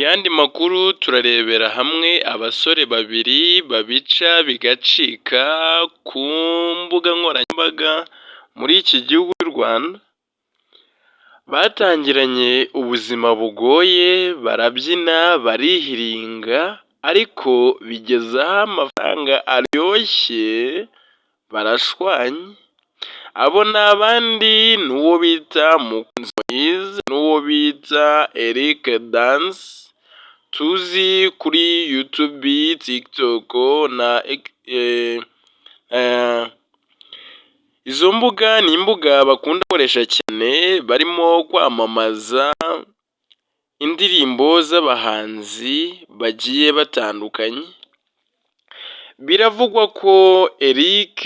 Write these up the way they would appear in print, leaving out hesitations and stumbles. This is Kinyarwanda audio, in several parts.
yandi makuru turarebera hamwe abasore babiri babica bigacika ku mbuga nkoranyambaga muri iki gihugu cy'u Rwanda, batangiranye ubuzima bugoye barabyina barihiringa ariko bigeze aho amafaranga aryoshye barashwanye. Abo ni abandi n'uwo bita Mukunzi Moise n'uwo bita Eric Dance tuzi kuri YouTube, TikTok na izo mbuga ni imbuga bakunda gukoresha cyane barimo kwamamaza indirimbo z'abahanzi bagiye batandukanye. Biravugwa ko Eric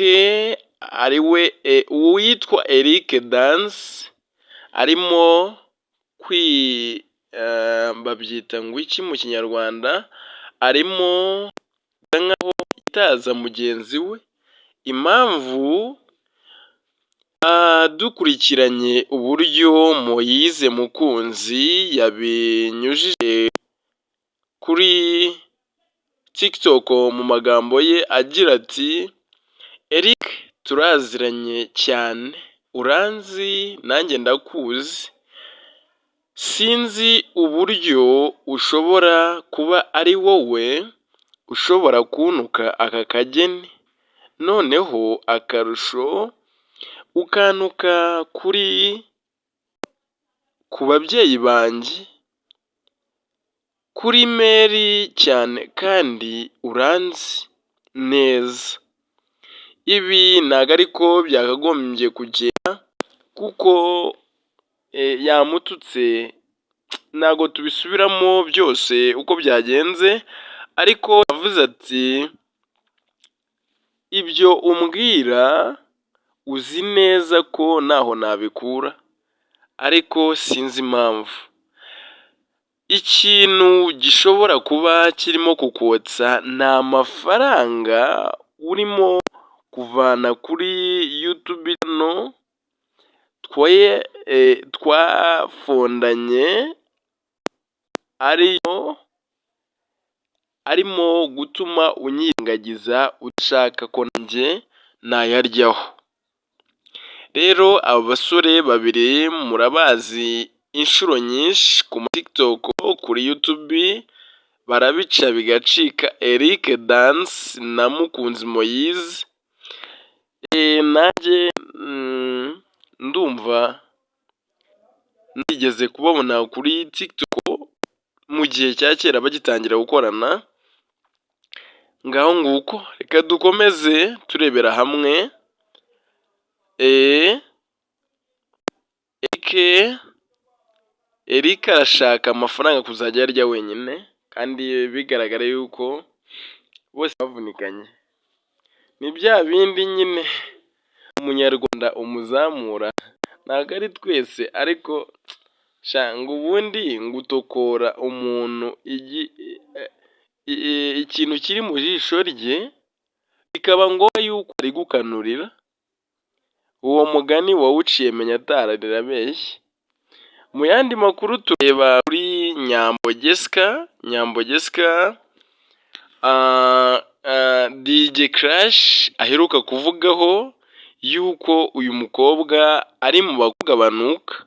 ariwe uwitwa Eric Dance arimo babyita ngo iki mu kinyarwanda, arimo nkaho yitaza mugenzi we. Impamvu dukurikiranye uburyo Moise Mukunzi yabinyujije kuri TikTok mu magambo ye agira ati Eric turaziranye cyane, uranzi nanjye ndakuzi, sinzi uburyo ushobora kuba ari wowe ushobora kuntuka aka kageni, noneho akarusho ukantuka ku babyeyi banjye kuri Mary cyane kandi uranzi neza. Ibi ntago ariko byakagombye kugenda kuko yamututse, ntago tubisubiramo byose uko byagenze, ariko yavuze ati ibyo umbwira uzi neza ko ntaho nabikura ariko sinzi impamvu. Ikintu gishobora kuba kirimo kukotsa ni amafaranga urimo kuvana kuri YouTube no twafondanye, arimo gutuma unyirengagiza ushaka ko nanjye nayaryaho. Rero aba basore babiri murabazi inshuro nyinshi ku TikTok, kuri YouTube barabica bigacika, Eric Dance na Mukunzi Moise. Nanjye ndumva nigeze kubabona kuri TikTok mu gihe cya kera bagitangira gukorana. Ngaho nguko reka dukomeze turebera hamwe. Eric arashaka amafaranga kuzajya yarya wenyine kandi bigaragara yuko bose bavunikanye. Ni bya bindi nyine umunyarwanda umuzamura, ntabwo ari twese ariko ngo ubundi ngutokora umuntu ikintu kiri mu jisho rye bikaba ngombwa yuko ari gukanurira. Uwo mugani wawuciye menya atarabeshye. Mu yandi makuru tureba kuri Nyambo Jessica DJ Crash aheruka kuvugaho yuko uyu mukobwa ari mu bakobwa banuka,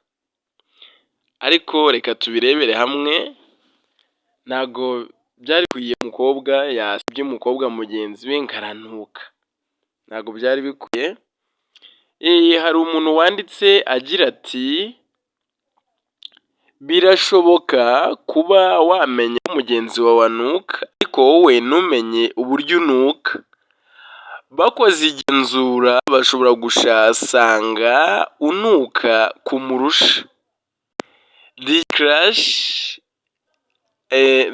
ariko reka tubirebere hamwe. Ntago byari bikwiye umukobwa yasibye umukobwa mugenzi we ngo aranuka, ntago byari bikwiye. Hari umuntu wanditse agira ati birashoboka kuba wamenya mugenzi wawe anuka ariko wowe ntumenye uburyo unuka. Bakoze igenzura bashobora gusanga unuka kumurusha.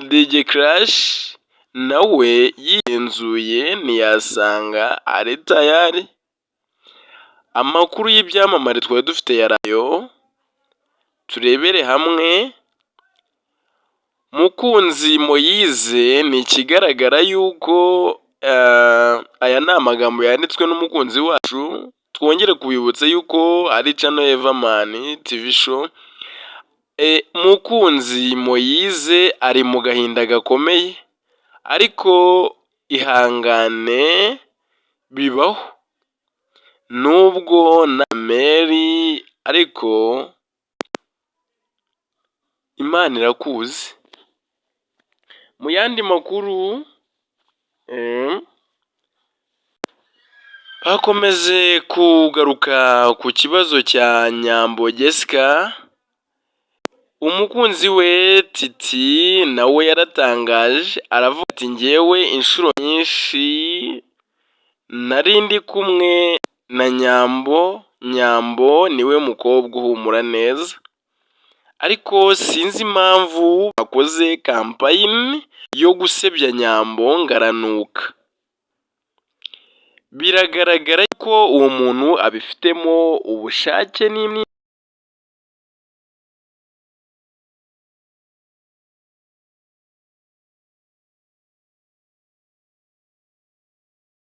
DJ Crash nawe yigenzuye ntiyasanga ari tayari. Amakuru y'ibyamamare twari dufite yarayo, turebere hamwe. Mukunzi Moise ni ikigaragara yuko aya ni amagambo yanditswe n'umukunzi wacu. Twongere kubibutsa yuko ari channel Everman TV show, Mukunzi Moise ari mu gahinda gakomeye, ariko ihangane bibaho, nubwo na Mary ariko Imana irakuzi. Mu yandi makuru bakomeje kugaruka ku kibazo cya Nyambo Jessica, umukunzi we Titi nawe yaratangaje aravuga ati njyewe inshuro nyinshi nari ndi kumwe na Nyambo niwe mukobwa uhumura neza, ariko sinzi impamvu bakoze kampayini yo gusebya Nyambo ngo aranuka. Biragaragara ko uwo muntu abifitemo ubushake